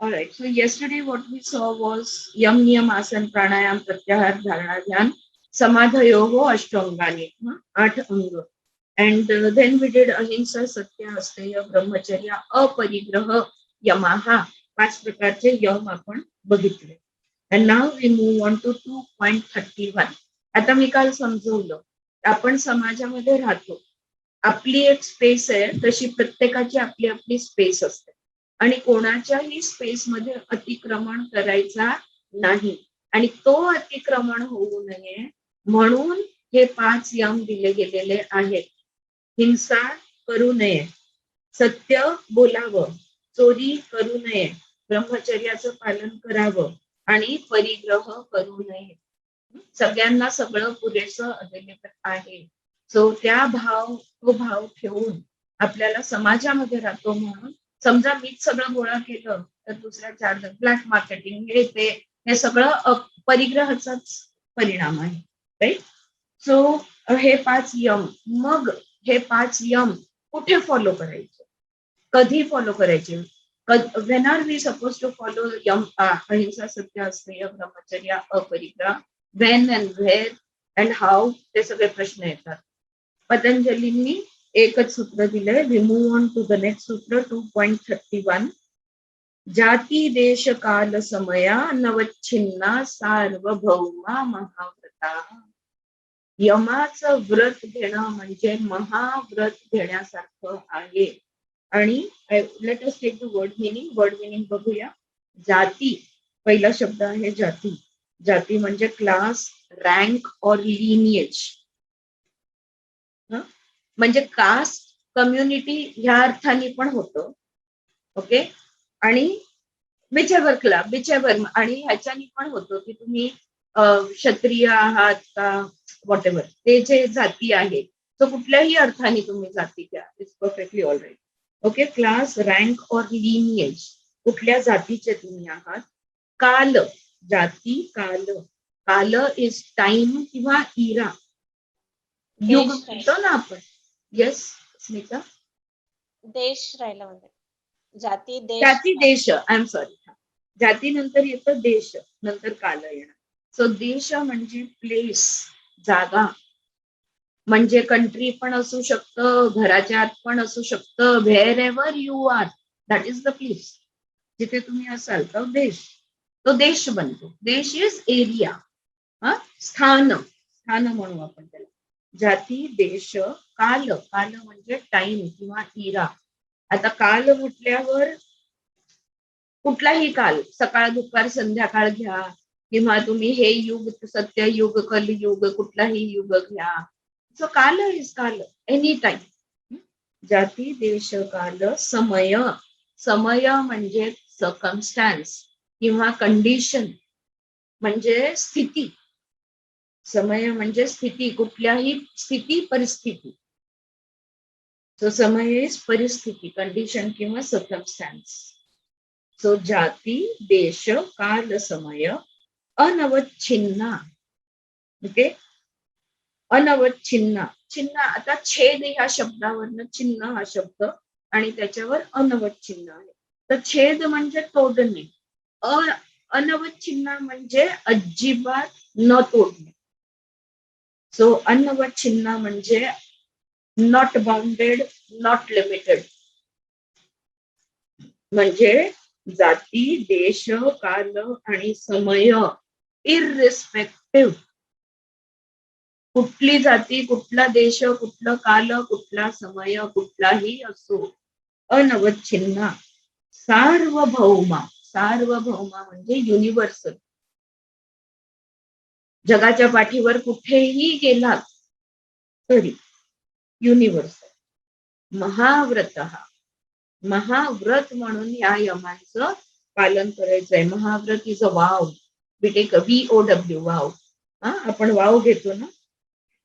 All right. So yesterday what we saw was yam niyam asan pranayam pratyahar dharana dhyan samadhayoho ashtangani, 8 अंग. And then we did ahimsa satya asteya brahmacharya aparigraha yamaha, 5 प्रकारचे M आपण बघितले. And now we move on to 2.31. आता मी काल समजवलं, आपण समाजामध्ये राहतो, आपली एक स्पेस आहे, तशी प्रत्येकाची आपली आपली स्पेस असते आणि कोणाच्याही स्पेस मध्ये अतिक्रमण करायचा नाही आणि तो अतिक्रमण होऊ नये म्हणून हे 5 यम दिले गेलेले आहेत. हिंसा करू नये, सत्य बोलावं, चोरी करू नये, ब्रह्मचर्याचं पालन करावं आणि परिग्रह करू नये. सगळ्यांना सगळं पुरेसं अवेलेबल आहे. सो तो भाव ठेवून आपल्याला समाजामध्ये राहतो म्हणून, समजा मीच सगळं गोळा केलं तर दुसऱ्या 4 जण ब्लॅक मार्केटिंग हे ते हे सगळं परिग्रहाचाच परिणाम आहे. राईट. सो हे 5 यम, मग हे 5 यम कुठे फॉलो करायचे, कधी फॉलो करायचे, when are we suppose to follow यम, अहिंसा सत्य अस्तेय ब्रह्मचर्य अपरिग्रह, when and where and how, ते सगळे प्रश्न येतात. पतंजलींनी एकच सूत्र दिलंय. We move on to the next sutra 2.31. जाती देश काल समया नवच्छिन्ना सार्वभौमा महाव्रता. यमाचं व्रत घेणं म्हणजे महाव्रत घेण्यासारखं आहे. आणि let us take the word meaning बघूया. जाती, पहिला शब्द आहे जाती. जाती म्हणजे क्लास, रँक और लिनिएज. म्हणजे कास्ट, कम्युनिटी ह्या अर्थाने पण होतं. ओके. आणि विचेवर आणि ह्याच्यानी पण होतं की तुम्ही क्षत्रिय आहात का, व्हॉट एव्हर, ते जे जाती आहे, तो कुठल्याही अर्थाने तुम्ही जाती घ्या, it's perfectly all right. Okay. Class, rank और लिनिएज, कुठल्या जातीचे तुम्ही आहात. काल, जाती, काल. काल इज टाइम किंवा इरा, युग म्हणतो ना आपण. येस स्मिता. देश राहिला म्हणजे जाती देश, आय एम सॉरी. जाती नंतर येतं देश, नंतर काल येणार. सो देश म्हणजे प्लेस, जागा. म्हणजे कंट्री पण असू शकतं, घराच्या आत पण असू शकतं. Wherever you are, that is the place. जिथे तुम्ही असाल तो देश, तो देश बनतो. देश इज एरिया. स्थान म्हणू आपण त्याला. जाती, देश, काल. काल म्हणजे टाइम किंवा इरा. आता काल म्हटल्यावर कुठलाही काल, सकाळ दुपार संध्याकाळ घ्या किंवा तुम्ही हे युग, सत्ययुग, कलयुग, कुठलाही युग घ्या. सो काल इज काल, एनी टाइम. जाती, देश, काल. समय, समय म्हणजे सर्कमस्टॅन्स किंवा कंडिशन, म्हणजे स्थिती. समय म्हणजे स्थिती, कुठल्याही स्थिती, परिस्थिती. सो समय इज परिस्थिती, कंडिशन किंवा सर्कमस्टॅन्स. सो जाती, देश, काल, समय, अनवच्छिन्ना. ओके. अनवच्छिन्ना. चिन्ह, आता छेद ह्या शब्दावरनं चिन्ह हा शब्द आणि त्याच्यावर अनवच्छिन्न आहे. तर छेद म्हणजे तोडणे, अनवच्छिन्ना म्हणजे अजिबात न तोडणे. सो अनवच्छिन्ना म्हणजे नॉट बाउंडेड, नॉट लिमिटेड. म्हणजे जाती, देश, काल आणि समय, इररिस्पेक्टिव्ह. कुठली जाती, कुठला देश, कुठलं काल, कुठला समय, कुठलाही असो, अनवच्छिन्ना. सार्वभौमा. सार्वभौमा म्हणजे युनिव्हर्सल. जगाच्या पाठीवर कुठेही गेलात तरी युनिव्हर्सल. महाव्रत, महाव्रत म्हणून या यमांचं पालन करायचंय. महाव्रत is a vow. We take a VOW, vow. आपण वाव घेतो ना.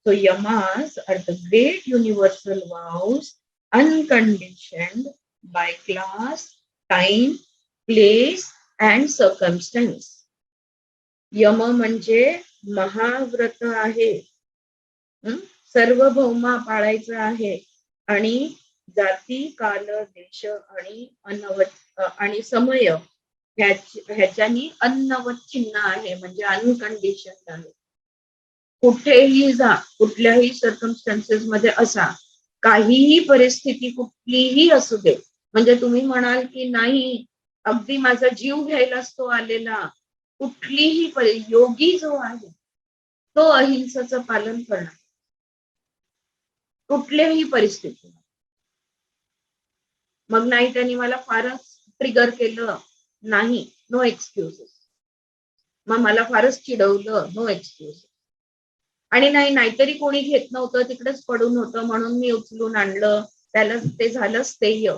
So yamas are the great universal vows, unconditioned by class, time, place and circumstance. यम म्हणजे महाव्रत आहे. सर्वभौमा पाळायचं आहे आणि जाती, काल, देश आणि आणि समय ह्याच्यानी अन्नवत चिन्ह आहे, म्हणजे अनकंडिशन आहे. कुठेही जा, कुठल्याही सर्कमस्टन्सेस मध्ये असा, काहीही परिस्थिती कुठलीही असू दे, म्हणजे तुम्ही म्हणाल की नाही अगदी माझा जीव घ्यायलाच तो आलेला, कुठलीही योगी जो आहे तो अहिंसेचं पालन करणार कुठल्याही परिस्थितीत. मग नाही त्यांनी मला फारच ट्रिगर केलं, नाही, नो एक्सक्युजेस. मग मला फारच चिडवलं, नो एक्सक्युजेस. आणि नाही नाहीतरी कोणी घेत नव्हतं, तिकडेच पडून होतं म्हणून मी उचलून आणलं, त्याला ते झालं स्थेय,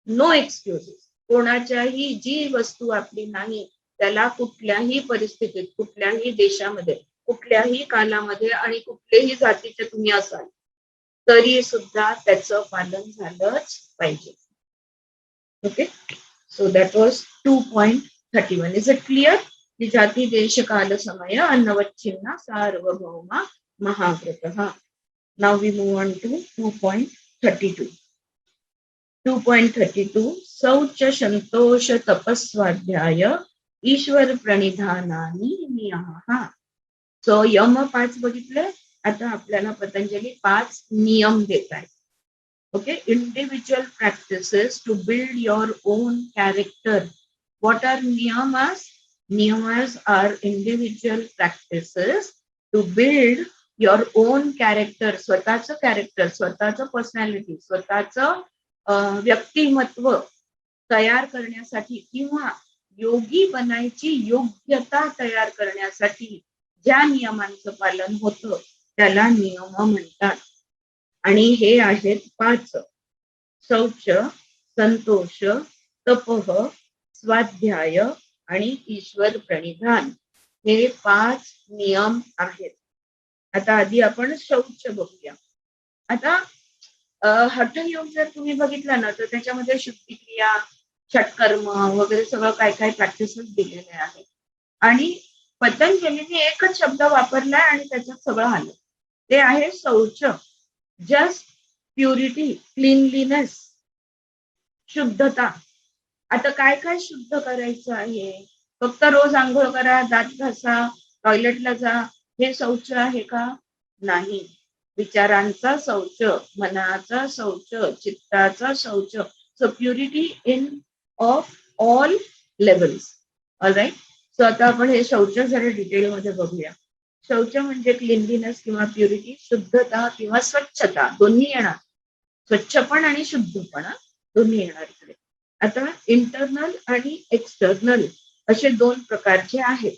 नो एक्सक्युजेस. कोणाच्याही जी वस्तू आपली नाही त्याला कुठल्याही परिस्थितीत, कुठल्याही देशामध्ये, कुठल्याही कालामध्ये आणि कुठल्याही जातीचे तुम्ही असाल तरी सुद्धा त्याचं पालन झालंच पाहिजे. Okay, so that was 2.31. Is it clear? की जाती देश काल समय अन्नवच्छिन्ना सार्वभौमा महाव्रतः. Now we move on to 2.32. 2.32 शौच संतोष तपस्वाध्याय ईश्वर प्रणिधानानी नियमः. सो यम 5 बघितले, आता आपल्याला पतंजली 5 नियम देत आहेत. Okay, individual practices to build your own character. What are niyamas? Niyamas are individual practices to build your own character. स्वतःचं कॅरेक्टर, स्वतःचं पर्सनॅलिटी, स्वतःचं व्यक्तिमत्व तयार करण्यासाठी किंवा योगी बनायची योग्यता तयार करण्यासाठी ज्या नियमांचं पालन होतं त्याला नियम म्हणतात. आणि हे आहेत 5: शौच, संतोष, तपः, स्वाध्याय आणि ईश्वर प्रणिधान. हे 5 नियम आहेत. आता आधी आपण शौच बघूया. आता हठयोग जर तुम्ही बघितला ना तर त्याच्यामध्ये शुद्धिक्रिया, षटकर्म वगैरे सगळं काय काय प्रॅक्टिसेस दिलेले आहेत. आणि पतंजलीने एकच शब्द वापरलाय आणि त्याच्यात सगळं आलं, ते आहे शौच. जस्ट प्युरिटी, क्लीनलीनेस, शुद्धता. आता काय काय शुद्ध करायचं आहे? फक्त रोज आंघोळ करा, दात घासा, टॉयलेटला जा, हे शौच आहे का? नाही. विचारांचा शौच, मनाचा शौच, चित्ताचा शौच. So purity in of all levels. All right. So आता आपण हे शौच जरा डिटेलमध्ये बघूया. शौच म्हणजे क्लीनलीनेस किंवा प्युरिटी, शुद्धता किंवा स्वच्छता, दोन्ही येणार. स्वच्छ पण आणि शुद्ध पण दोन्ही येणार इकडे. आता इंटरनल आणि एक्सटर्नल असे 2 प्रकारचे आहेत.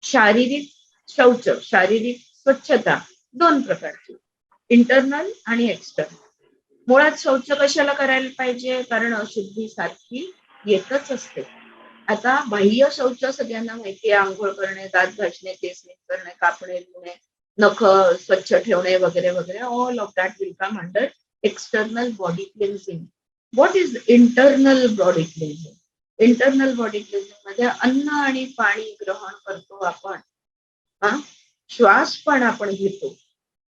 शारीरिक शौच, शारीरिक स्वच्छता 2 प्रकारची, इंटरनल आणि एक्सटर्नल. मुळात शौच कशाला करायला पाहिजे? कारण अशुद्धी सारखी येतच असते. आता बाह्य शौच सगळ्यांना माहितीये, आंघोळ करणे, दात घासणे, केस नीट करणे, कापणे, धुणे, नख स्वच्छ ठेवणे वगैरे वगैरे. All of that will come under external body cleansing. What is internal body cleansing? Internal body cleansing मध्ये अन्न आणि पाणी ग्रहण करतो आपण, श्वास पण आपण घेतो,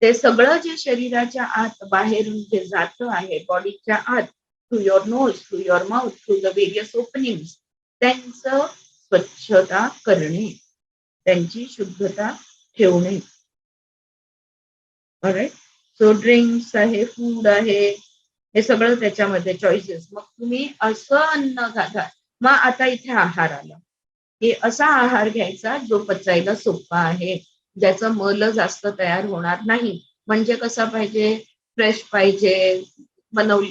ते सगळं जे शरीराच्या आत बाहेरून जे जातं आहे बॉडीच्या आत, through your nose, through your mouth, through the various openings, त्यांचं स्वच्छता करणे, त्यांची शुद्धता ठेवणे. ऑलराईट. सो ड्रिंक्स आहे, फूड आहे, हे सगळं त्याच्यामध्ये चॉईसेस. मग तुम्ही असं अन्न घाला. मग आता इथे आहार आला, की असा आहार घ्यायचा जो पचायला सोपा आहे, ज्याचा मल जास्त तयार होणार नाही. म्हणजे कसा पाहिजे? फ्रेश पाहिजे,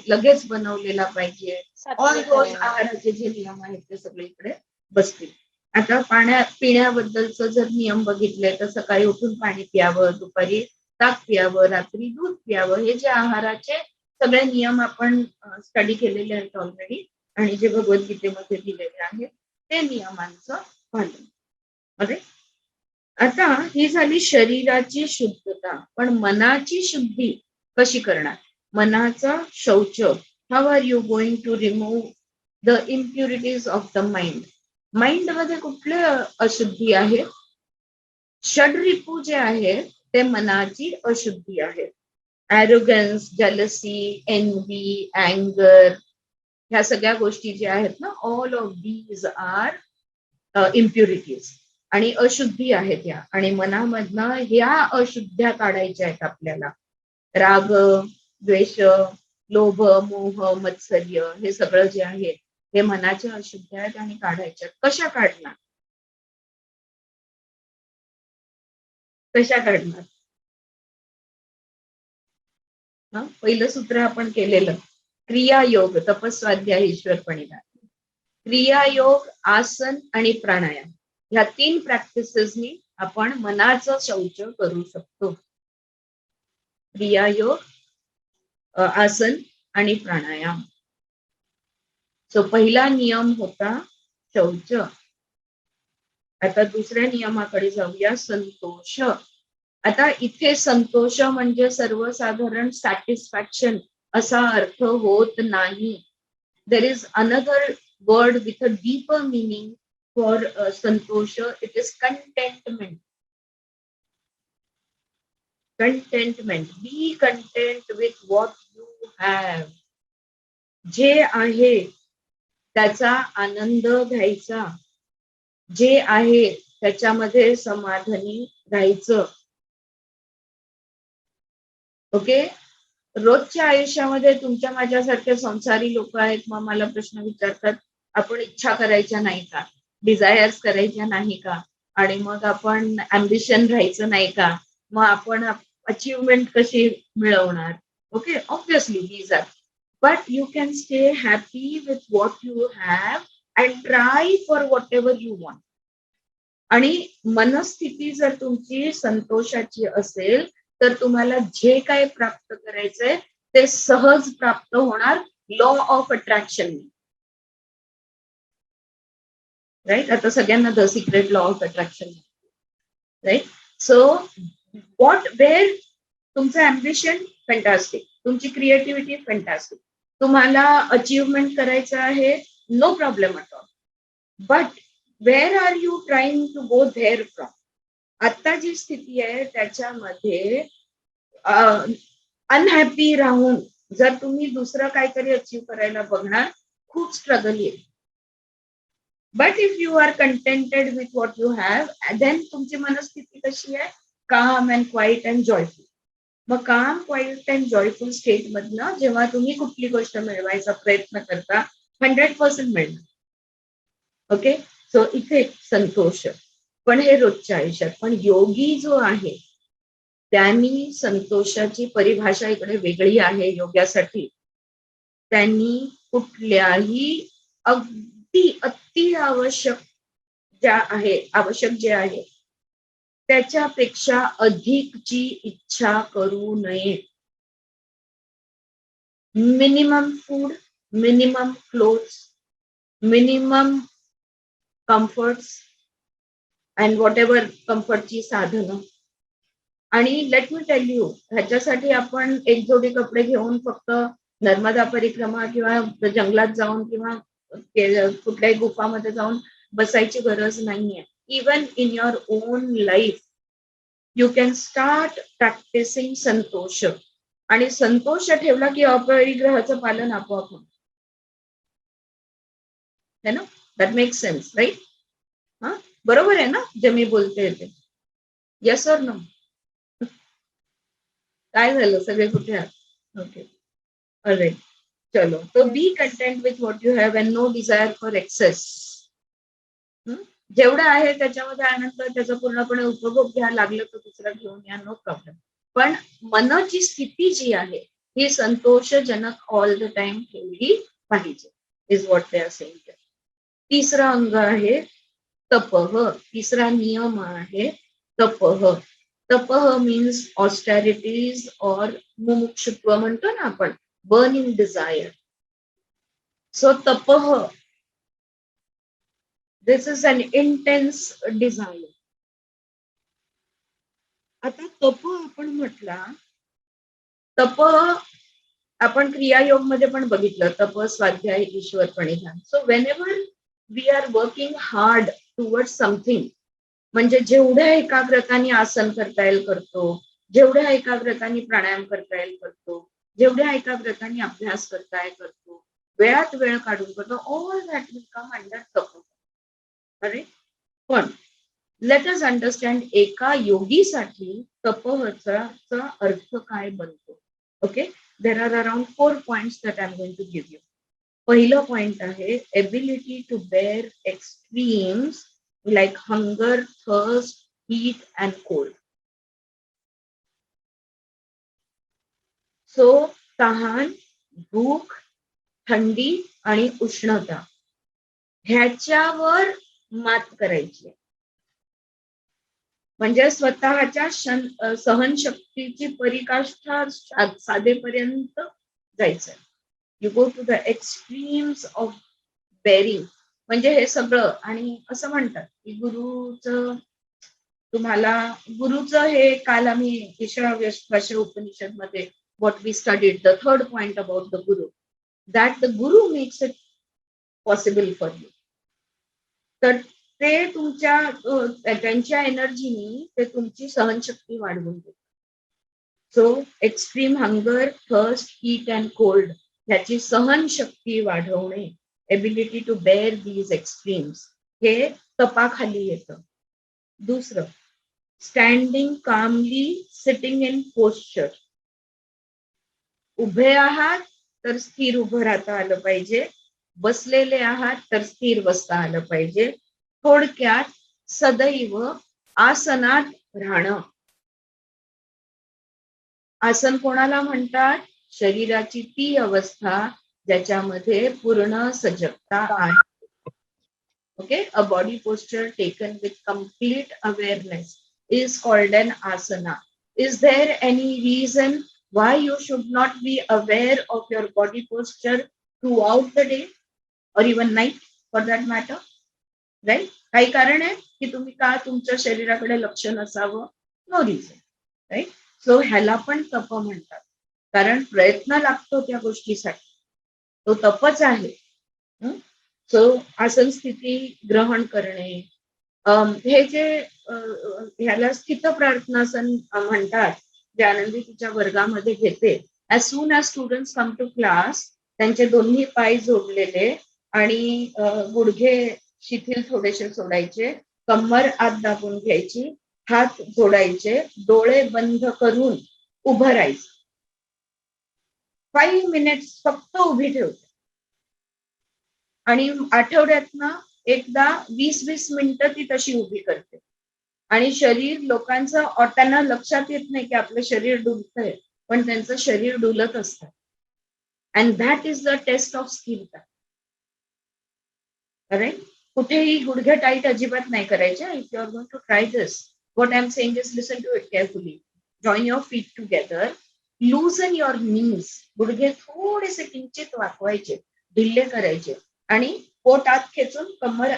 लगेच बनवलेला पाहिजे. ऑल दोज आहाराचे जे नियम आहेत ते सगळे इकडे बसतील. आता पिण्याबद्दलचं जर नियम बघितले तर सकाळी उठून पाणी प्यावं, दुपारी ताक प्यावं, रात्री दूध प्यावं. हे जे आहाराचे सगळे नियम आपण स्टडी केलेले आहेत ऑलरेडी आणि जे भगवद्गीतेमध्ये दिलेले आहेत ते नियमांचं पालन. अरे आता ही झाली शरीराची शुद्धता. पण मनाची शुद्धी कशी करणार? मनाचा शौच. How are you going to remove the impurities of the mind? Mind मध्ये कुठले अशुद्धी आहे? षडरिपू जे आहे ते मनाची अशुद्धी आहे. ॲरोगन्स, जेलसी, एनवी, अँगर, ह्या सगळ्या गोष्टी ज्या आहेत ना, all of these are impurities आणि अशुद्धी आहेत या, आणि मनामधनं ह्या अशुद्ध्या काढायच्या आहेत आपल्याला. राग, द्वेष, लोभ, मोह, मत्सर्य हे सगळं जे आहे हे मनाच्या अशुद्ध्या आहेत आणि काढायच्या. कशा काढणार? कशा काढणार? पहिलं सूत्र आपण केलेलं, क्रियायोग, तपस्वाध्याय, ईश्वर प्रणिधान. क्रियायोग, आसन आणि प्राणायाम ह्या 3 प्रॅक्टिसेसनी आपण मनाचं शौच करू शकतो. क्रियायोग, आसन आणि प्राणायाम. सो पहिला नियम होता शौच. आता दुसऱ्या नियमाकडे जाऊया, संतोष. आता इथे संतोष म्हणजे सर्वसाधारण सॅटिस्फॅक्शन असा अर्थ होत नाही. There is another word with a deeper meaning for santosha. It is contentment. Contentment. Be content with what you have. जे आहे त्याचा आनंद घ्यायचा, जे आहे त्याच्यामध्ये समाधानी राहायचं. ओके. रोजच्या आयुष्यामध्ये तुमच्या माझ्यासारखे संसारी लोक आहेत, मग मला प्रश्न विचारतात, आपण इच्छा करायच्या नाही का, डिझायर्स करायच्या नाही का, आणि मग आपण अम्बिशन राहायचं नाही का, मग आपण अचीवमेंट कशी मिळवणार? Okay, obviously these are, but you can stay happy with what you have and try for whatever you want. आणि मनस्थिती जर तुमची संतोषाची असेल तर तुम्हाला जे काय प्राप्त करायचंय ते सहज प्राप्त होणार, लॉ ऑफ अट्रॅक्शन. राईट. आता सगळ्यांना the secret law of attraction. Right. So what where तुमचं अम्बिशन फॅन्टास्टिक, तुमची क्रिएटिव्हिटी फॅन्टास्टिक, तुम्हाला अचीवमेंट करायचं आहे, no problem at all, but where are you trying to go there from? आता जी स्थिती आहे त्याच्यामध्ये अनहॅपी राहून जर तुम्ही दुसरं काहीतरी अचीव करायला बघणार, खूप स्ट्रगल येईल. But if you are contented with what you have, then तुमची मनस्थिती कशी आहे? काम अँड क्वाईट अँड जॉयफुल. मग काम, क्वाईट अँड जॉयफुल स्टेट मधनं जेव्हा तुम्ही कुठली गोष्ट मिळवायचा प्रयत्न करता, 100% मिळणार. ओके. सो इथे संतोष, पण हे रोजच्या आयुष्यात. पण योगी जो आहे त्यांनी संतोषाची परिभाषा इकडे वेगळी आहे योगासाठी. त्यांनी कुठल्याही अगदी अति आवश्यक आवश्यक जे आहे त्याच्यापेक्षा अधिकची इच्छा करू नये. Minimum food, minimum clothes, minimum comforts and whatever कम्फर्टची साधनं. आणि लेट मी टेल यू, ह्याच्यासाठी आपण एक जोडी कपडे घेऊन फक्त नर्मदा परिक्रमा किंवा जंगलात जाऊन किंवा कुठल्याही गुफामध्ये जाऊन बसायची गरज नाहीये. Even in your own life you can start practicing santosh. आणि संतोष ठेवला की अपरिग्रहाचं पालन आपोआप होतं. है ना? That make sense, right? बरोबर आहे ना जे मी बोलते ते? Yes or no? काय झालं, सगळे कुठे आहात? ओके, ऑलराईट, चलो. To be content with what you have and no desire for excess. जेवढं आहे त्याच्यामध्ये आनंद, त्याचा पूर्णपणे उपभोग घ्या, लागलं तर दुसरं घेऊन या, नो प्रॉब्लेम. पण मनाची स्थिती जी आहे ही संतोषजनक ऑल द टाइम ठेवली पाहिजे, is what they are saying. तिसरा अंग आहे तपः. तिसरा नियम आहे तपः. तपः मीन्स ऑस्टॅरिटीज और मुमुक्षुत्व म्हणतो ना आपण, burning desire. So tapas, this is an intense desire. आता तप आपण म्हटला, तप आपण क्रियायोग मध्ये पण बघितलं, तप, स्वाध्याय, ईश्वर प्रणिधान. So whenever we are working hard toward something, म्हणजे जेवढ्या एकाग्रताने आसन करता येईल करतो, जेवढ्या एकाग्रताने प्राणायाम करता येईल करतो, जेवढ्या एकाग्रताने अभ्यास करता येईल करतो, वेळात वेळ काढून करतो, all that will come under तप. अरे पण लेट अस अंडरस्टँड एका योगीसाठी तपःचा अर्थ काय बनतो. Okay, there are around 4 points that I am going to give you. पहिलं पॉइंट आहे ability to bear extremes like hunger, thirst, heat and cold. So तहान, भूक, थंडी आणि उष्णता ह्याच्यावर मात करायची. म्हणजे स्वतःच्या सहनशक्तीची परीकाष्ठा साधेपर्यंत जायचं. You go to the extremes of bearing. म्हणजे हे सगळं, आणि असं म्हणतात की गुरुचं हे काल आम्ही ईशावास्य उपनिषद मध्ये what we studied, the third point about the guru, that the guru makes it possible for you. तर ते त्यांच्या एनर्जीनी ते तुमची सहनशक्ती वाढवून देतात. So extreme hunger, thirst, heat and cold ह्याची सहनशक्ती वाढवणे, ability to bear these extremes, हे तपाखाली येतं. दुसरं, standing calmly, sitting in posture. उभे आहात तर स्थिर उभं राहता आलं पाहिजे, बसलेले आहात तर स्थिर बसता आलं पाहिजे. थोडक्यात सदैव आसनात राहणं. आसन कोणाला म्हणतात? शरीराची ती अवस्था ज्याच्यामध्ये पूर्ण सजगता आहे. Okay, a body posture taken with complete awareness is called an asana. Is there any reason why you should not be aware of your body posture throughout the day or even night for that matter? Right? काही कारण आहे की तुम्ही का तुमच्या शरीराकडे लक्ष नसावं? No reason. राईट? सो ह्याला पण तप म्हणतात, कारण प्रयत्न लागतो त्या गोष्टीसाठी. तो तपच आहे. सो आसन स्थिती ग्रहण करणे, हे जे ह्याला स्थित प्रार्थनासन म्हणतात, जे आनंदी तिच्या वर्गामध्ये घेते. As soon as students come to class, त्यांचे दोन्ही पाय जोडलेले आणि गुडघे शिथिल थोडेसे सोडायचे, कंबर आत दाबून घ्यायची, हात जोडायचे, डोळे बंद करून उभं राहायचं. 5 मिनिट्स फक्त उभी ठेवते. आणि आठवड्यातनं एकदा 20-20 मिनिटं ती तशी उभी करते. आणि शरीर लोकांचं त्यांना लक्षात येत नाही की आपलं शरीर डुलतंय, पण त्यांचं शरीर डुलत असतं. And that is the test of स्थिरता. अरे कुठेही गुडघे टाईट अजिबात नाही करायचे. If you are going to try this, what I am saying is listen to it carefully. Join your feet together, loosen your knees. गुडघे थोडेसे किंचित वाकवायचे, ढिल्ले करायचे आणि पोट आत खेचून कमर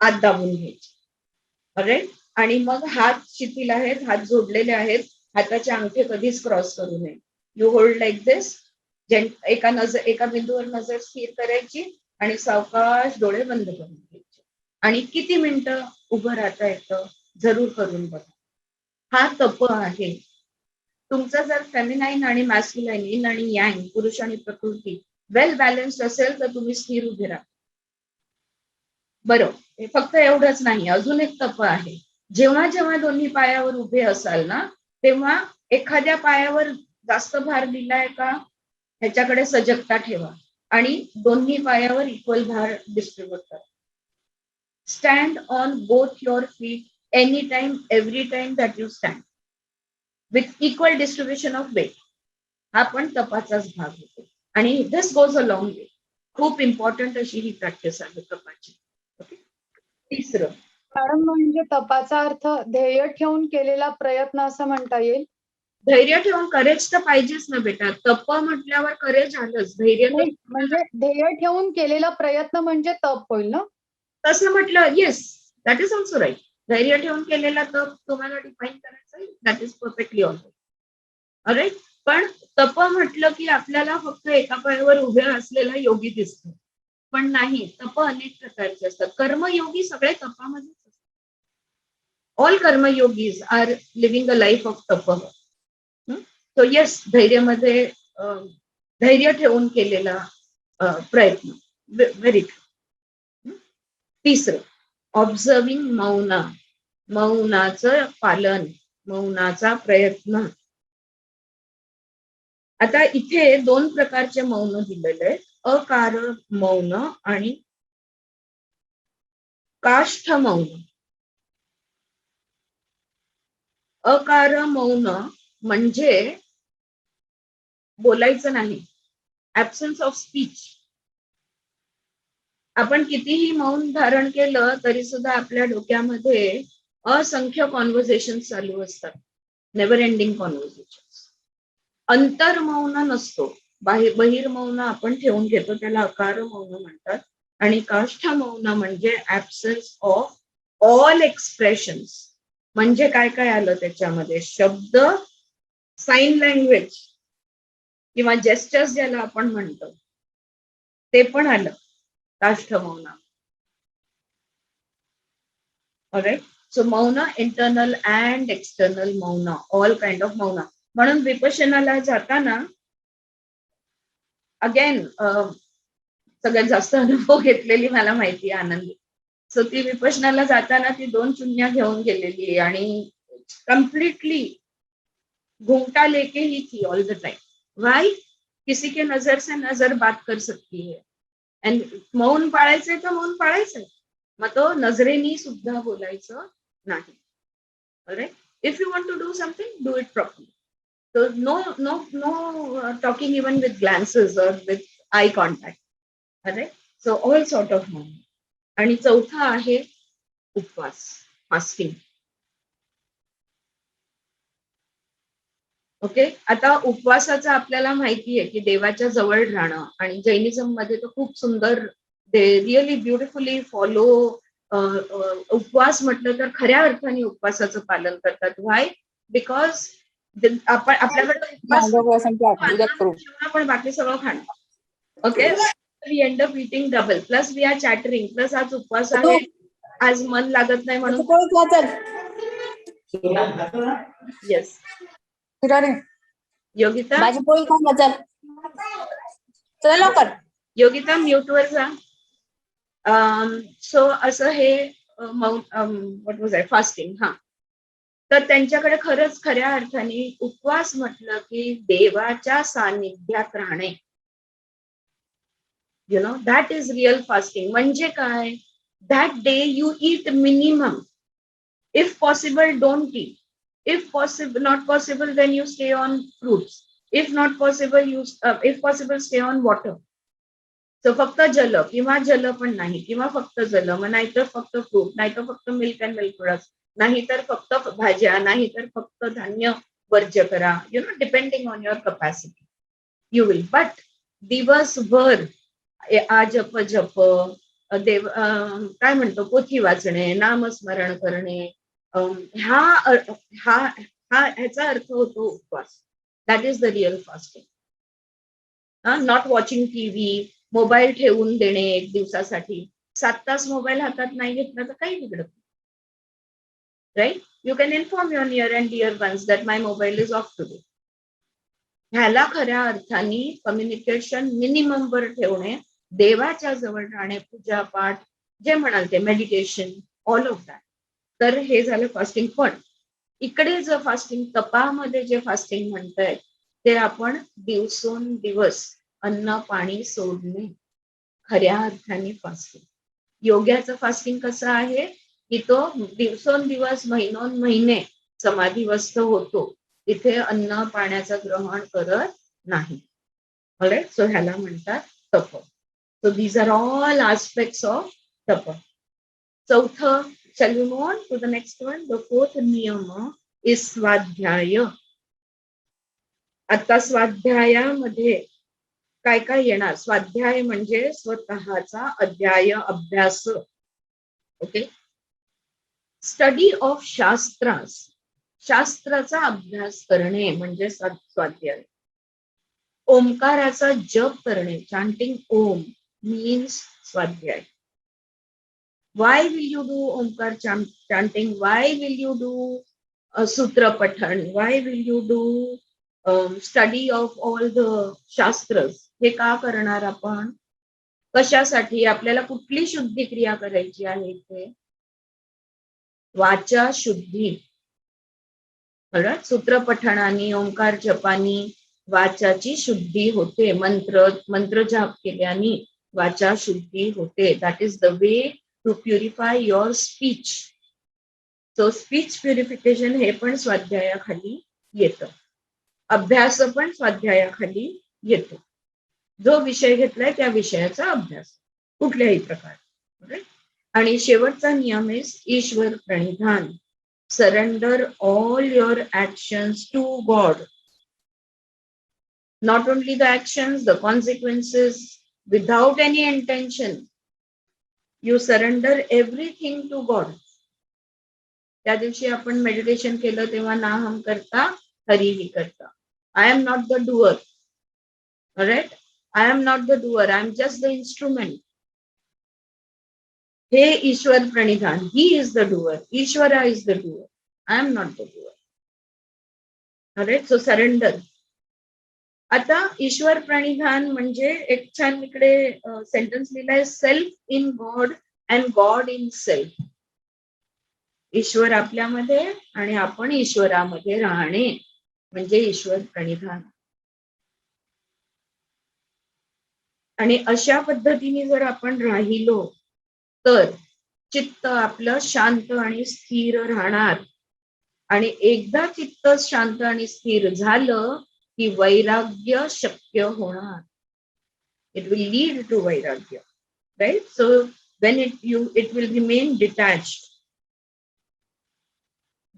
आत दाबून घ्यायची. राईट? आणि मग हात शिथिल आहेत, हात जोडलेले आहेत, हाताचे अंगठे कधीच क्रॉस करू नये. यू होल्ड लाईक दिस. एका बिंदूवर नजर स्थिर करायची आणि सावकाश डोळे बंद करून घ्यायचे. आणि किती मिनिटं उभं राहता येतं जरूर करून बघा. हा तप आहे. तुमचा जर फेमिनाईन आणि मॅस्क्युलाईन, इन आणि यांग, पुरुष आणि प्रकृती वेल बॅलन्स्ड असेल तर तुम्ही स्थिर उभे राहा. बरं, फक्त एवढंच नाही, अजून एक तप आहे. जेव्हा जेव्हा दोन्ही पायावर उभे असाल ना, तेव्हा एखाद्या पायावर जास्त भार दिलाय का ह्याच्याकडे सजगता ठेवा आणि दोन्ही पायावर इक्वल भार डिस्ट्रीब्यूट करा. Stand on both your feet any time, every time that you stand, with equal distribution of weight. हा पण तपाचाच भाग होतो आणि दिस गोज अ लॉंग वे. खूप इम्पॉर्टंट अशी ही प्रॅक्टिस आहे तपाची. तिसरं, मॅडम, म्हणजे तपाचा अर्थ ध्येय ठेवून केलेला प्रयत्न असं म्हणता येईल? धैर्य ठेवून करेज तर पाहिजेच ना बेटा. तप म्हटल्यावर करेज आलंच, धैर्य नाही, म्हणजे ध्येय ठेवून केलेला प्रयत्न म्हणजे तप होईल ना? तसं म्हटलं, yes, that is also right. धैर्य ठेवून केलेला तप तुम्हाला डिफाईन करायचं, that is perfectly all right. पण तप म्हटलं की आपल्याला फक्त एका पायावर उभे असलेला योगी दिसतो, पण नाही. तप अनेक प्रकारचे असतात. कर्मयोगी सगळे तपामध्येच असतात. ऑल कर्मयोगीज are living a life of तप. सो येस, धैर्यामध्ये धैर्य ठेवून केलेला प्रयत्न. Very true. तिसरं, ऑब्झर्विंग मौन, मौनाचं पालन, मौनाचा प्रयत्न. आता इथे 2 प्रकारचे मौन दिलेले आहेत, अकार मौन आणि काष्ठ मौन. अकार मौन म्हणजे बोलायचं नाही, ऍब्सन्स ऑफ स्पीच. आपण कितीही मौन धारण केलं तरी सुद्धा आपल्या डोक्यामध्ये असंख्य कॉन्व्हर्सेशन चालू असतात, नेव्हर एंडिंग कॉन्व्हर्सेशन. अंतर्मौन नसतो, बहिर्मौन आपण ठेवून घेतो, त्याला अकार मौन म्हणतात. आणि काष्ठ मौन म्हणजे ऍब्सन्स ऑफ ऑल एक्सप्रेशन्स. म्हणजे काय काय आलं त्याच्यामध्ये, शब्द, साइन लँग्वेज किंवा जेस्चर्स ज्याला आपण म्हणतो ते पण आलं काष्ठ मौन. ऑलराईट. सो मौन, इंटरनल अँड एक्सटर्नल मौन, ऑल काइंड ऑफ मौन. म्हणून विपश्यनाला जाताना अगेन सगळ्यात जास्त अनुभव घेतलेली मला माहिती आहे आनंदी. सो ती विपश्यनाला जाताना ती 2 चुन्या घेऊन गेलेली आणि कम्प्लीटली घूंघटा लेके ही थी ऑल द टाइम. वाई? किसी के नजर से नजर बात कर सकती है. आणि मौन पाळायचंय तर मौन पाळायचंय, मग तो नजरेनी सुद्धा बोलायचं नाही. Alright. If you want to do something, do it properly. So no talking even with glances or with eye contact. Alright? So all sort of moment. आणि चौथा आहे उपवास, फास्टिंग. ओके. आता उपवासाचं आपल्याला माहिती आहे की देवाच्या जवळ राहणं, आणि जैनिझम मध्ये तर खूप सुंदर, दे रिअली ब्युटिफुली फॉलो. उपवास म्हटलं तर खऱ्या अर्थाने उपवासाचं पालन करतात. व्हाय? बिकॉज आपण आपल्याकडे पण बाकी सगळं खाणं. Okay. We end up eating double, plus we are chattering, plus आज उपवास आहे, आज मन लागत नाही म्हणून. येस योगिता, भाजी पोळी खाऊ चल, चल लवकर. योगिता म्यूट वर जा. सो असं हे व्हॉट वॉज आय, फास्टिंग. हा, तर त्यांच्याकडे खरंच खऱ्या अर्थाने उपवास म्हटलं की देवाच्या सानिध्यात राहणे. You know, that is real fasting. म्हणजे काय, that day you eat minimum. If possible don't eat. If possible, not possible, then you stay on fruits. If not possible, if possible, stay on water. So फक्त जल किंवा जल पण नाही, किंवा फक्त जल, मग नाहीतर फक्त फ्रूट, नाहीतर फक्त मिल्क अँड मिल्क प्रोडक्ट्स, नाहीतर फक्त भाज्या, नाहीतर फक्त धान्य वर्ज्य करा. You know, depending on your capacity you will. But दिवसभर आजप जप, देव काय म्हणतो, पोथी वाचणे, नामस्मरण करणे, ह्याचा अर्थ होतो उपवास. That is the real fasting. Not watching TV, mobile ठेवून देणे 1 दिवसासाठी. 7 तास मोबाईल हातात नाही घेतला तर काही बिघडत नाही. Right. You can inform your near and dear ones that my mobile is off today. ह्याला खऱ्या अर्थाने कम्युनिकेशन मिनिमम वर ठेवणे, देवाच्या जवळ राहणे, पूजा पाठ, जे म्हणाल ते, मेडिटेशन, ऑल ऑफ दॅट. तर हे झालं फास्टिंग. पण इकडे जे फास्टिंग, तपामध्ये जे फास्टिंग म्हणताय ते आपण दिवसोंदिवस अन्न पाणी सोडणे, खऱ्या अर्थाने फास्टिंग. योग्याचं फास्टिंग कसं आहे की तो दिवसोंदिवस, महिनोन-महिने समाधीवस्थ होतो, तिथे अन्न पाण्याचं ग्रहण करत नाही. ऑलराईट. सो ह्याला म्हणतात तप. So these are all aspects of tapas. चौथं, shall we move on to the next one? The fourth niyama is स्वाध्याय. आता स्वाध्यायामध्ये काय काय येणार? स्वाध्याय म्हणजे स्वतःचा अध्याय, अभ्यास. ओके. स्टडी ऑफ शास्त्रास, शास्त्राचा अभ्यास करणे म्हणजे स्वाध्याय. ओंकाराचा जप करणे, चांटिंग ओम, मीन्स स्वाध्याय. Why will you do Omkar chanting? Why will you do Sutra Pathan? Why will you do study of all the Shastras? हे का करणार आपण? कशासाठी आपल्याला कुठली शुद्धी क्रिया करायची आहे इथे? वाचा शुद्धी. बरोबर, सूत्रपठणाने ओंकार जपानी वाचाची शुद्धी होते. मंत्र जाप केल्याने वाचा शुद्धी होते. That is the way to purify your speech. So speech purification हे पण स्वाध्यायाखाली येतं. अभ्यास पण स्वाध्यायाखाली येतो. जो विषय घेतलाय त्या विषयाचा अभ्यास कुठल्याही प्रकार. आणि शेवटचा नियम आहे ईश्वर प्रणिधान. Surrender all your actions to God. Not only the actions, the consequences, without any intention. You surrender everything to God. त्या दिवशी आपण मेडिटेशन केलं तेव्हा नाहम करता हरिही करता. I am not the doer. Right, I am not the doer, I am just the instrument. हे ईश्वर प्रणिधान. He is the doer, Ishwara is the doer, I am not the doer. Right, so surrender. आता ईश्वर प्रणिधान म्हणजे एक छान इकडे सेंटेन्स लिहिलाय, self in God and God in self. ईश्वर आपल्यामध्ये आणि आपण ईश्वरामध्ये राहणे म्हणजे ईश्वर प्रणिधान. आणि अशा पद्धतीने जर आपण राहिलो तर चित्त आपलं शांत आणि स्थिर राहणार. आणि एकदा चित्त शांत आणि स्थिर झालं की वैराग्य शक्य होणार. इट विल लीड टू वैराग्य. Right, so when it will remain detached.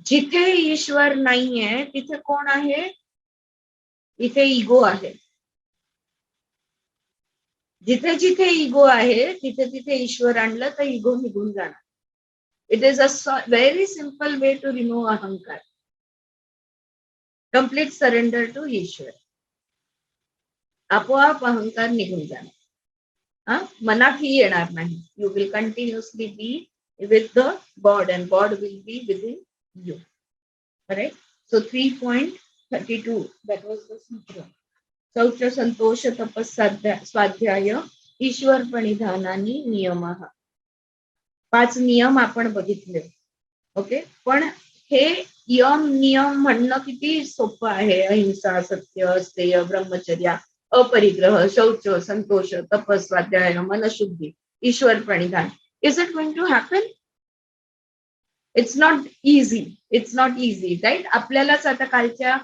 जिथे ईश्वर नाहीये तिथे कोण आहे? इथे इगो आहे. जिथे जिथे इगो आहे तिथे तिथे ईश्वर आणलं तर इगो निघून जाणार. It is a very simple way to remove ahankar. Complete surrender to Ishwar. आपोआप अहंकार निघून जाणार. मनातही येणार नाही. You will continuously be with the god and god will be within you. Right, so 3.32 that was the sutra. शौच संतोष स्वाध्याय ईश्वर प्रणिधानानी नियम. 5 नियम आपण बघितले. ओके, पण हे नियम म्हणणं किती सोपं आहे. अहिंसा, सत्य, अस्तेय, ब्रह्मचर्या, अपरिग्रह, शौच, संतोष, तपस, स्वाध्याय, मनशुद्धी, ईश्वर प्रणिधान. Is it going to happen? It's not easy. It's not easy. Right, आपल्यालाच आता कालच्या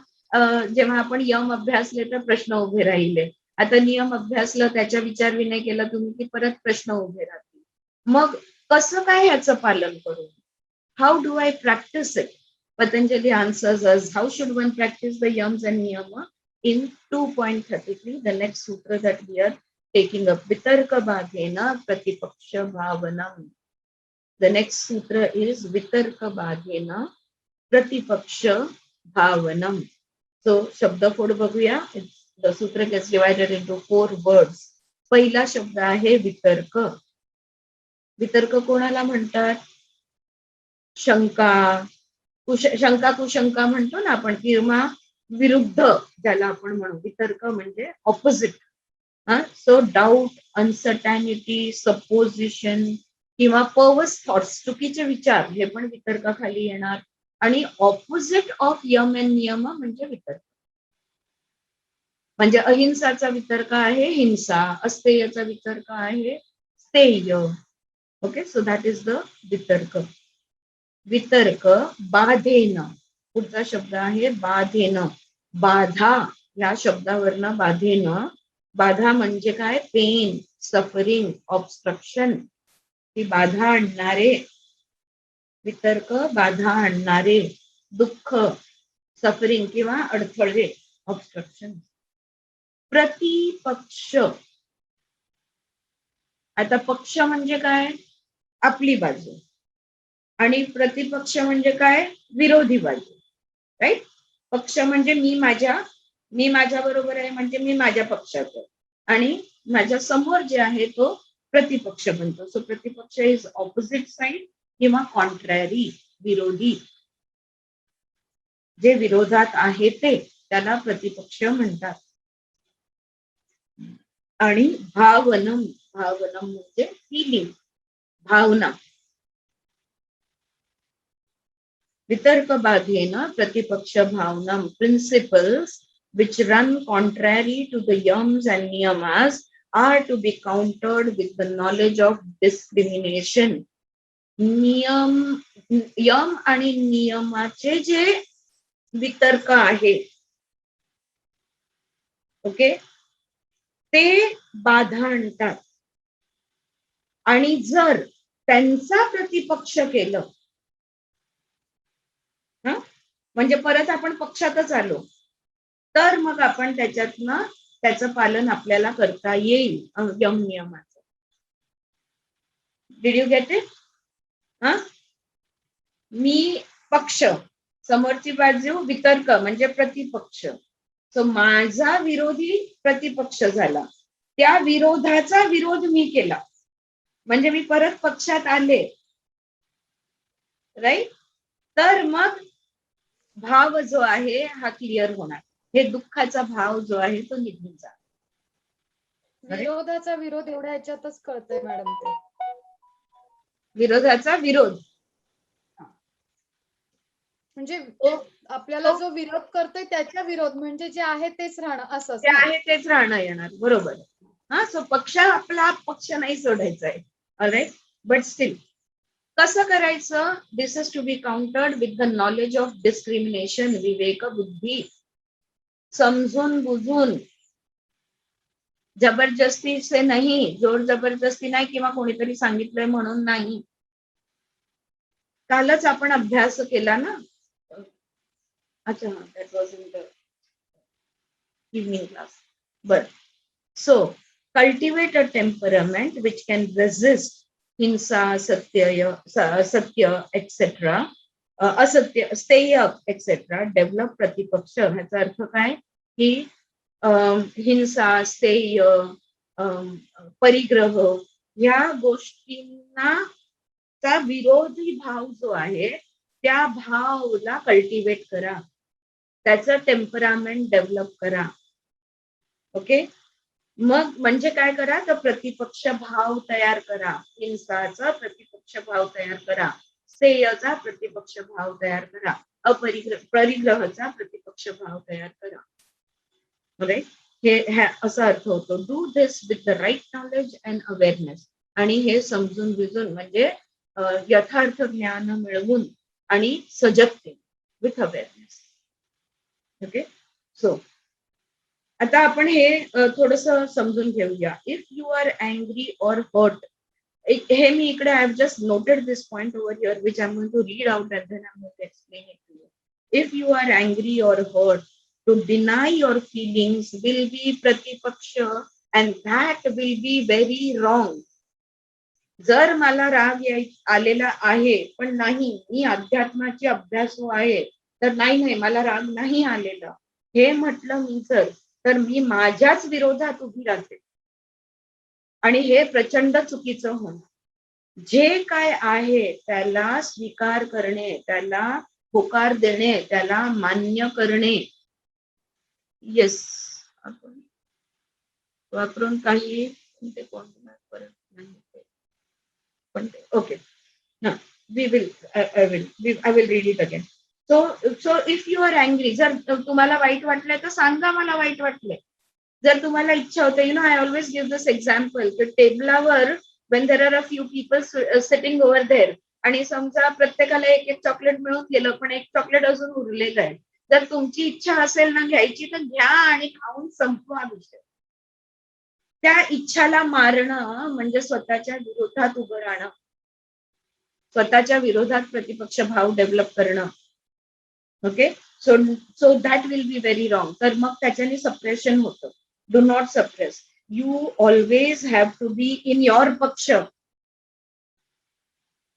जेव्हा आपण यम अभ्यासले तर प्रश्न उभे राहिले. आता नियम अभ्यासलं, त्याच्या विचार विनय केला तुम्ही की परत प्रश्न उभे राहतील. मग कसं काय ह्याचं पालन करू? How do I practice it? Patanjali answers us how should one practice the yams and niyama in 2.33, the next sutra that we are taking up. Vitarka badhena pratipaksha bhavanam. The next sutra is Vitarka badhena pratipaksha bhavanam. So शब्दफोड बघूया. The sutra gets divided into 4 words. पहिला शब्द आहे वितर्क. वितर्क कोणाला म्हणतात? शंका, शंका कुशंका म्हणतो ना आपण, किंवा विरुद्ध ज्याला आपण म्हणू. वितर्क म्हणजे ऑपोजिट. सो डाऊट, अनसर्टॅनिटी, सपोजिशन किंवा पर्वस थॉट्स, चुकीचे विचार, हे पण वितर्काखाली येणार. आणि ऑपोजिट ऑफ यम अँड नियम म्हणजे वितर्क. म्हणजे अहिंसाचा वितर्क आहे हिंसा, अस्तेयचा वितर्क आहे स्थेय. Okay, so that is the वितर्क. वितर्क बाधेन. पुढचा शब्द आहे बाधेन. बाधा या शब्दावरनं बाधेन. बाधा म्हणजे काय? Pain, suffering, obstruction. ती बाधा आणणारे. वितर्क बाधा आणणारे, दुःख, सफरिंग किंवा अडथळे, ऑब्स्ट्रक्शन. प्रतिपक्ष. आता पक्ष म्हणजे काय? आपली बाजू. आणि प्रतिपक्ष म्हणजे काय? विरोधी बाजू. राईट, पक्ष म्हणजे मी माझ्या बरोबर आहे म्हणजे मी माझ्या पक्षाचं, आणि माझ्या समोर जे आहे तो प्रतिपक्ष बनतो. सो प्रतिपक्ष इज ऑपोजिट साइड किंवा कॉन्ट्रॅरी, विरोधी. जे विरोधात आहे ते, त्याला प्रतिपक्ष म्हणतात. आणि भावनम, भावनम म्हणजे फिलिंग, भावना. वितर्क बाधेन प्रतिपक्ष भावनम principles which run contrary to the yams and niyamas are to be countered with the knowledge of discrimination. नियम, यम आणि नियमाचे जे वितर्क आहे, ओके, ते बाधा आणतात आणि जर त्यांचा प्रतिपक्ष केलं, म्हणजे परत आपण पक्षातच आलो, तर मग आपण त्याच्यातनं त्याचं पालन आपल्याला करता येईल यम नियमाचं. Did you get it? मी पक्ष, समोरची बाजू वितर्क म्हणजे प्रतिपक्ष. सो माझा विरोधी प्रतिपक्ष झाला, त्या विरोधाचा विरोध मी केला, म्हणजे मी परत पक्षात आले, राईट. तर मग भाव जो आहे हा क्लिअर होणार, हे दुःखाचा भाव जो आहे तो निघून जाणार. विरोधाचा विरोध एवढ्या ह्याच्यातच कळतंय मॅडम ते. विरोधाचा विरोध म्हणजे आपल्याला जो विरोध करतोय त्याच्या विरोध म्हणजे जे आहे तेच राहणं असं. ते आहे तेच राहणं येणार, बरोबर. सो पक्ष आपला पक्ष नाही सोडायचा आहे, ऑलराईट. बट स्टील कसं करायचं? This is to be countered with the knowledge of discrimination, विवेक बुद्धी, समजून बुजून, जबरदस्ती से नाही, जोर जबरदस्ती नाही, किंवा कोणीतरी सांगितलंय म्हणून नाही. कालच आपण अभ्यास केला ना. अच्छा, that was in the evening class. But so cultivate a temperament which can resist हिंसा, सत्य एक्सेट्रा, असत्य, स्थेय एक्सेट्रा, डेव्हलप प्रतिपक्ष. ह्याचा अर्थ काय की हिंसा, स्थेय, परिग्रह या गोष्टींना चा विरोधी भाव जो आहे त्या भावला कल्टिवेट करा, त्याचं टेम्परामेंट डेव्हलप करा. ओके, मग म्हणजे काय करा? तर प्रतिपक्ष भाव तयार करा, हिंसाचा प्रतिपक्ष भाव तयार करा, स्थेयचा प्रतिपक्ष भाव तयार करा, परिग्रहाचा प्रतिपक्ष भाव तयार करा. हे असा अर्थ होतो. Do this with the right knowledge and awareness. आणि हे समजून बुजून म्हणजे यथार्थ ज्ञान मिळवून आणि सजगते, विथ अवेअरनेस. ओके, सो आता आपण हे थोडस समजून घेऊया. If you are angry or hurt, हे मी इकडे I have just noted this point over here which I am going to read out and then I am going to explain it to you. If you are angry or hurt, to deny your feelings will be pratipaksha and that will be very wrong. जर मला राग आलेला आहे पण नाही, मी अध्यात्माची अभ्यासू आहे, तर नाही मला राग नाही आलेला हे म्हटलं मी तर मी माझ्याच विरोधात उभी राहते आणि हे प्रचंड चुकीचं होणार. जे काय आहे त्याला स्वीकार करणे, त्याला होकार देणे, त्याला मान्य करणे. येस, आपण वापरून काही परत नाही, पण okay, we will I will read it again. So if you are angry, जर तुम्हाला वाईट वाटलंय तर सांगा मला वाईट वाटलंय. जर तुम्हाला इच्छा होते, I always give this example, की टेबलावर when there are a few people sitting over there आणि समजा प्रत्येकाला एक चॉकलेट मिळून गेलं पण एक चॉकलेट अजून उरलेलं आहे, जर तुमची इच्छा असेल ना घ्यायची तर घ्या आणि खाऊन संपवा विषय. त्या इच्छाला मारणं म्हणजे स्वतःच्या विरोधात उभं राहणं, स्वतःच्या विरोधात प्रतिपक्ष भाव डेव्हलप करणं. Okay, so that will be very wrong. तर मग त्याच्याने सप्रेशन होतं. Do not suppress. You always have to be in your paksha.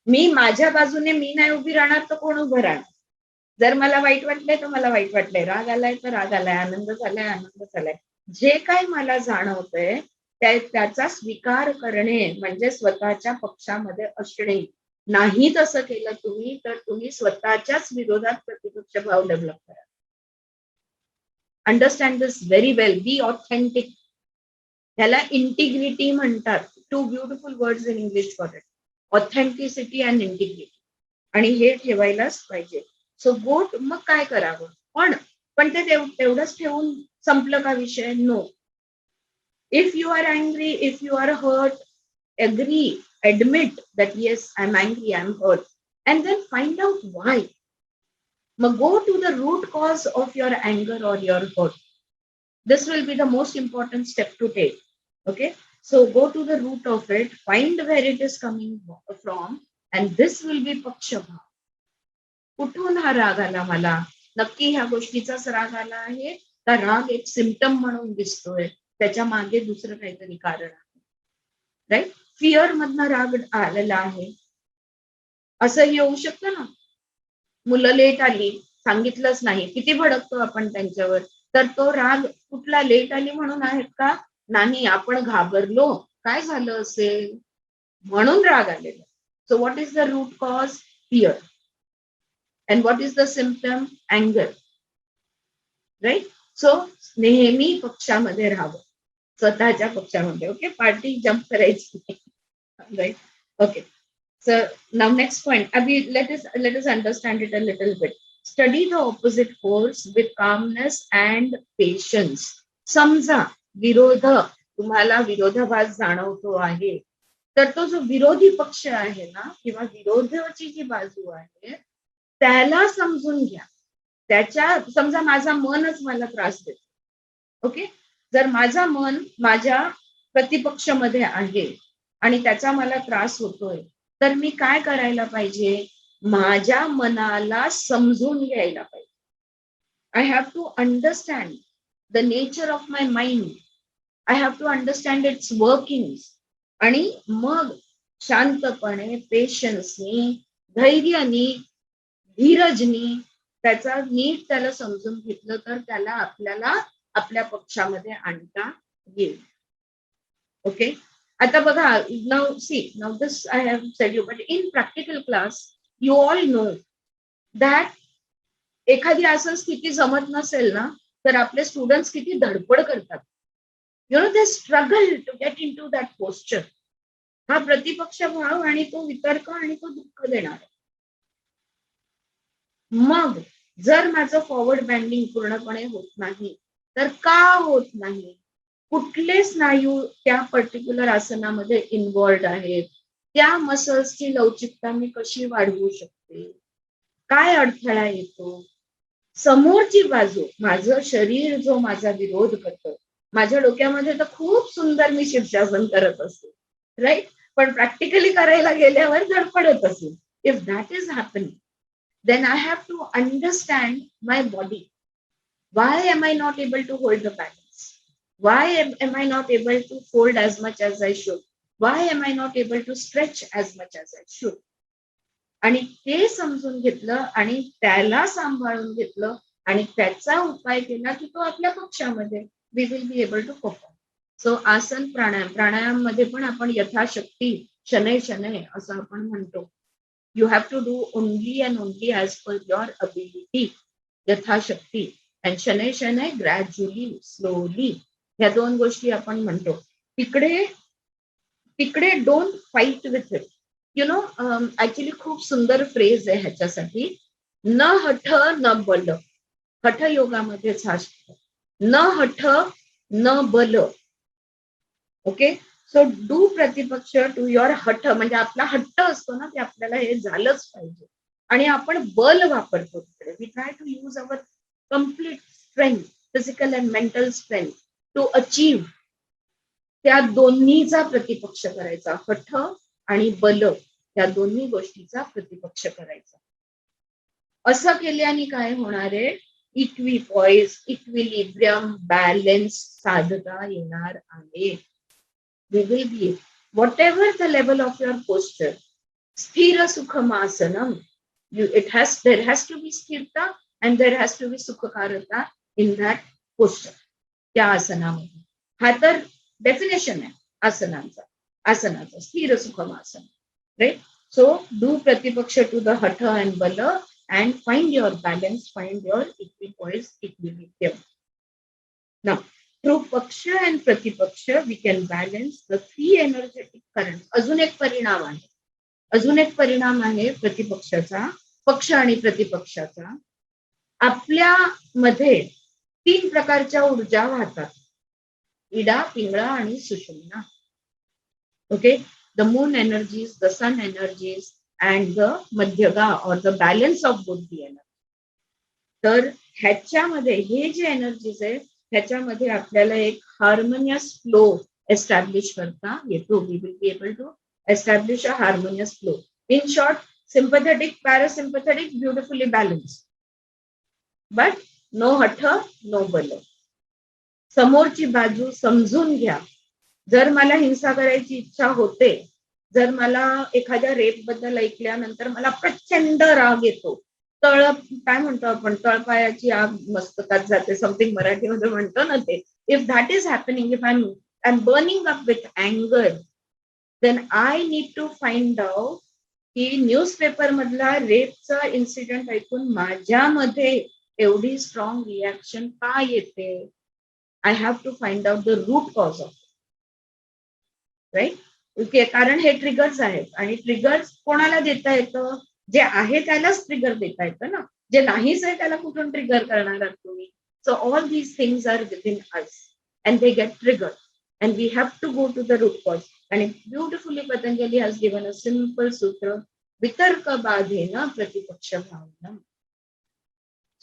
मी माझ्या बाजूने मी नाही उभी राहणार तर कोण उभं राहणार? जर मला वाईट वाटलंय तर मला वाईट वाटलंय, राग आलाय तर राग आलाय, आनंद झालाय आनंद झालाय. जे काय मला जाणवतंय त्याचा स्वीकार करणे म्हणजे स्वतःच्या पक्षामध्ये असणे. नाही तसं केलं तुम्ही तर तुम्ही स्वतःच्याच विरोधात प्रतिपक्ष भाव डेव्हलप करा. Understand this very well. Be authentic. ह्याला इंटिग्रिटी म्हणतात. 2 beautiful words in English for it. Authenticity and integrity. आणि हे ठेवायलाच पाहिजे. सो गोट मग काय करावं, पण ते तेवढंच ठेवून संपलं का विषय? No. If you are angry, if you are hurt, agree, admit that yes, I'm angry, I'm hurt, and then find out why. Go to the root cause of your anger or your hurt. This will be the most important step to take. Okay, so go to the root of it, find where it is coming from, and this will be pakshabha. कुठून हा राग आला मला? नक्की ह्या गोष्टीचाच राग आला आहे का राग एक सिम्पटम म्हणून दिसतोय, त्याच्या मागे दुसरं काहीतरी कारण आहे? राईट. फिअर मधनं राग आलेला आहे असंही येऊ शकतं ना. मुलं लेट आली, सांगितलंच नाही, किती भडकतो आपण त्यांच्यावर. तर तो राग कुठला? लेट आली म्हणून आहेत का? नाही, आपण घाबरलो, काय झालं असेल म्हणून राग आलेला. So what is the root cause? Fear. And what is the symptom? अँगर. राईट. सो नेहमी पक्षामध्ये राहावं, स्वतःच्या पक्षामध्ये. ओके, पार्टी जम्प करायची. Right. Okay. So now next point. Abhi, let us understand it a little bit. Study the opposite force with calmness and patience. समजा विरोध, तुम्हाला विरोधाभास जाणवतो आहे, तर तो जो विरोधी पक्ष आहे ना, किंवा विरोधाची जी बाजू आहे, त्याला समजून घ्या. त्याच्या, समजा माझा मनच मला त्रास देतो. ओके, जर माझा मन माझ्या प्रतिपक्षमध्ये आहे आणि त्याचा मला त्रास होतोय, तर मी काय करायला पाहिजे? माझ्या मनाला समजून घ्यायला पाहिजे. I have to understand the nature of my mind. I have to understand its working. आणि मग शांतपणे, पेशन्सनी, धैर्यानी, धीरजनी त्याचा नीट त्याला समजून घेतलं तर त्याला आपल्याला आपल्या पक्षामध्ये आणता येईल. ओके. आता बघा, now this I have said you, but in practical class you all know that एखादी असं स्थिती जमत नसेल ना, तर आपले स्टुडंट्स किती धडपड करतात. they struggle to get into that posture. हा प्रतिपक्ष भाव आणि तो वितर्क आणि तो दुःख देणार. मग जर माझं फॉरवर्ड बँडिंग पूर्णपणे होत नाही, तर का होत नाही? कुठले स्नायू त्या पर्टिक्युलर आसनामध्ये इन्व्हॉल्ड आहेत? त्या मसल्सची लवचिकता मी कशी वाढवू शकते? काय अडथळा येतो? समोरची बाजू, माझं शरीर जो माझा विरोध करतं, माझ्या डोक्यामध्ये तर खूप सुंदर मी शीर्षासन करत असते, राईट, पण प्रॅक्टिकली करायला गेल्यावर धडपडत असेल. If that is happening, then I have to understand my body. Why am I not able to hold the balance? Why am I not able to fold as much as I should? Why am I not able to stretch as much as I should? आणि ते समजून घेतलं आणि त्याला सांभाळून घेतलं आणि त्याचा उपाय केला की तो आपल्या पक्षामध्ये, we will be able to perform. So आसन, प्राणायाम मध्ये पण आपण यथाशक्ती, शनै शनै असं आपण म्हणतो. You have to do only and only as per your ability, यथाशक्ती. And शनै शनै, gradually, slowly. ह्या दोन गोष्टी आपण म्हणतो. तिकडे don't fight with it. Actually खूप सुंदर फ्रेज आहे ह्याच्यासाठी. न हठ न बल. हठ योगामध्येच हा न हठ न बल. ओके. सो डू प्रतिपक्ष टू युअर हठ, म्हणजे आपला हट्ट असतो ना, ते आपल्याला हे झालंच पाहिजे. आणि आपण बल वापरतो तिकडे. We try to use our complete strength, physical and mental strength to achieve. त्या दोन्हीचा प्रतिपक्ष करायचा, हठ आणि बल, या दोन्ही गोष्टीचा प्रतिपक्ष करायचा. असं केल्याने काय होणार आहे? इक्विपॉइज, इक्विलिब्रियम, बॅलन्स साधता येणार आहे. We will be, whatever the level of your posture, sthira sukhamasana, there has to be sthirta and there has to be sukhakarata in that posture. त्या आसनामध्ये हा तर डेफिनेशन आहे आसनाचा स्थिर सुखमासन, राईट. सो डू प्रतिपक्ष to the हठ and bala and find your balance, find your equipoise, equilibrium. Now through paksha and pratipaksha we can balance the 3 energetic current. अजून एक परिणाम आहे प्रतिपक्षाचा, पक्ष आणि प्रतिपक्षाचा. आपल्या मध्ये 3 प्रकारच्या ऊर्जा वाहतात, इडा, पिंगळा आणि सुषुम्ना. Okay, the moon energies, the sun energies and the मध्यगा और the balance of both the energy. तर ह्याच्यामध्ये हे जे एनर्जीज आहे ह्याच्यामध्ये आपल्याला एक हार्मोनियस फ्लो एस्टॅब्लिश करता येतो. We will be able to establish a harmonious flow. In short, sympathetic, parasympathetic, beautifully balance, but no hatha, no bal. समोरची बाजू समजून घ्या. जर मला हिंसा करायची इच्छा होते, जर मला एखाद्या रेप बद्दल ऐकल्यानंतर मला प्रचंड राग येतो, काय म्हणतो आपण, तळपायाची आग मस्तकात जाते, समथिंग मराठीमध्ये म्हणतो ना ते. If that is happening, if I am burning up with अँगर, then I need to find out की न्यूजपेपर मधला रेपचा इन्सिडेंट ऐकून माझ्यामध्ये एवढी स्ट्रॉंग रिॲक्शन का येते. I have to find out the root cause of, right. Okay, कारण हे ट्रिगर्स आहेत आणि ट्रिगर्स कोणाला देता येतं, जे आहे त्यालाच ट्रिगर देता येतं ना. जे नाहीच आहे त्याला कुठून ट्रिगर करणार आहात तुम्ही. So all these things are within us and they get trigger and we have to go to the root cause. आणि beautifully Patanjali has given a simple sutra, वितर्क बाधेन प्रतिपक्ष भावना.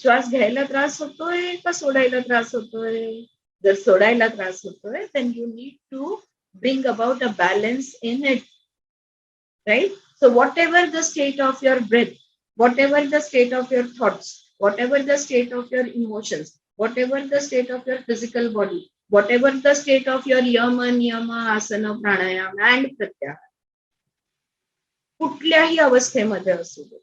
श्वास घ्यायला त्रास होतोय का सोडायला त्रास होतोय. जर सोडायला त्रास होतोय, then you need to bring about a balance in it, right? So whatever the state of your breath, whatever the state of your thoughts, whatever the state of your emotions, whatever the state of your physical body, whatever the state of your yama, niyama, asana, pranayama and pratyahara, कुठल्याही अवस्थेमध्ये असू दे,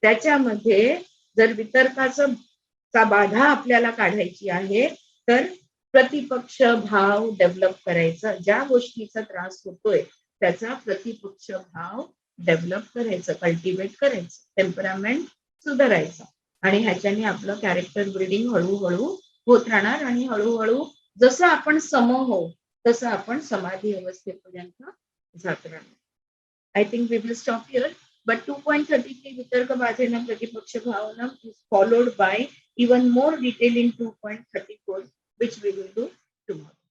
त्याच्यामध्ये जर वितर्काचा बाधा आपल्याला काढायची आहे तर प्रतिपक्ष भाव डेव्हलप करायचा. ज्या गोष्टीचा त्रास होतोय त्याचा प्रतिपक्ष भाव डेव्हलप करायचं, कल्टिवेट करायचं, टेम्परामेंट सुधारायचा. आणि ह्याच्याने आपलं कॅरेक्टर बिल्डिंग हळूहळू होत राहणार आणि हळूहळू जसं आपण सम होऊ तसं आपण समाधी अवस्थेपर्यंत जात राहणार. I think we will stop here. But 2.33 Vitarka Badhena Pratipaksh Bhavana is followed by even more detail in 2.34, which we will do tomorrow.